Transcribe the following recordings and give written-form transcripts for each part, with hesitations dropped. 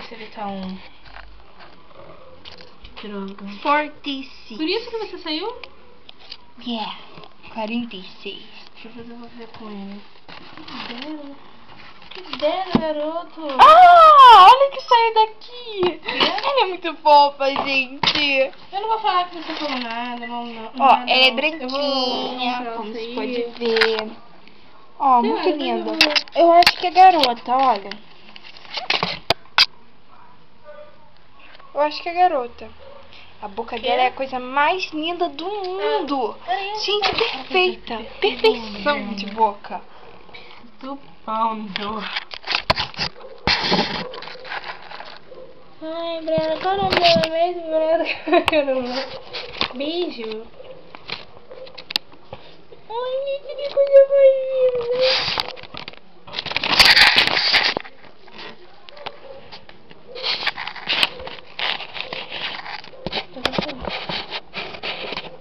se ele tá um... Droga. 46. Por isso que você saiu? Yeah, 46. Deixa eu fazer você com ele. Que dela, garoto. Ah, olha que saiu daqui. Ela é muito fofa, gente. Eu não vou falar que você falou nada, não. Ó, nada, ela é não. branquinha, Eu vou como comprar se isso pode aí. ver. Ó, Sei lá, muito depois eu linda. vou ver. Eu acho que é garota, olha. Eu acho que é garota. A boca dela é a coisa mais linda do mundo. Gente, perfeita. Perfeição de boca. Do pão. Ai, Brena, qual é o nome dela mesmo, Brena? Beijo. Ai, gente, que coisa mais linda.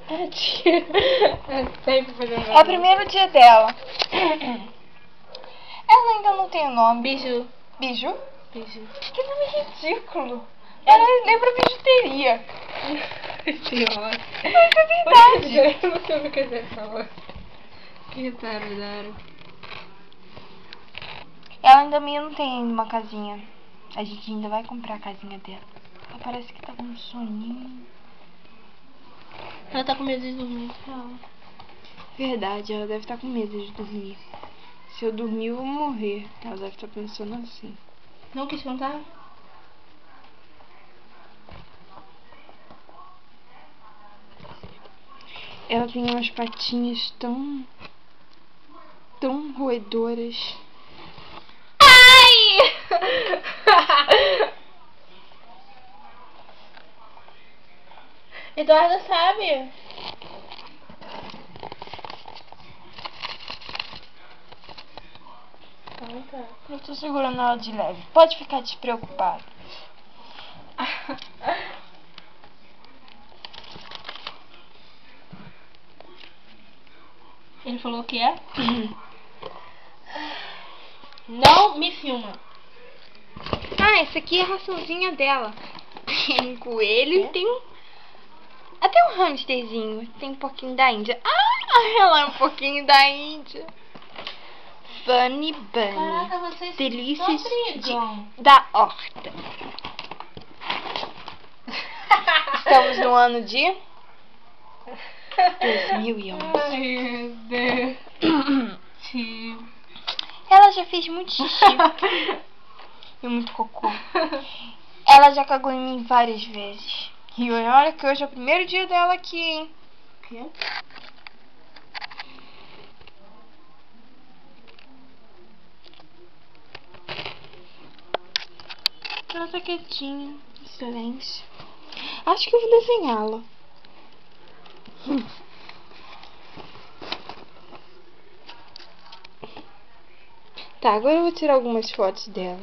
Ah, tia. Sempre fazendo É o primeiro dia dela. Ela ainda não tem o nome. Biju. Biju? Biju. Que nome ridículo. Ela lembra bijuteria. Senhora. Mas é verdade. Eu não sei o que você falou. Que retardado. Ela ainda não tem uma casinha. A gente ainda vai comprar a casinha dela. Ela parece que tá com um soninho. Ela tá com medo de dormir. Verdade, ela deve estar com medo de dormir. Se eu dormir, eu vou morrer. Ela deve estar pensando assim. Não quis contar? Ela tem umas patinhas tão roedoras. Ai! Eduardo sabe. Tá. Eu tô segurando ela de leve. Pode ficar despreocupado. Ele falou o que é? Não me filma. Ah, essa aqui é a raçãozinha dela. Tem um coelho, tem um... Até um hamsterzinho. Tem um pouquinho da Índia. Ah, ela é um pouquinho da Índia. Bunny Bunny. Caraca, vocês Delícias só brigam. da horta. Estamos no ano de 2011. Ai, meu Deus. Ela já fez muito xixi e muito cocô. Ela já cagou em mim várias vezes. E olha que hoje é o primeiro dia dela aqui, hein? O quê? Ela tá quietinha, em silêncio. Acho que eu vou desenhá-la. Tá, agora eu vou tirar algumas fotos dela.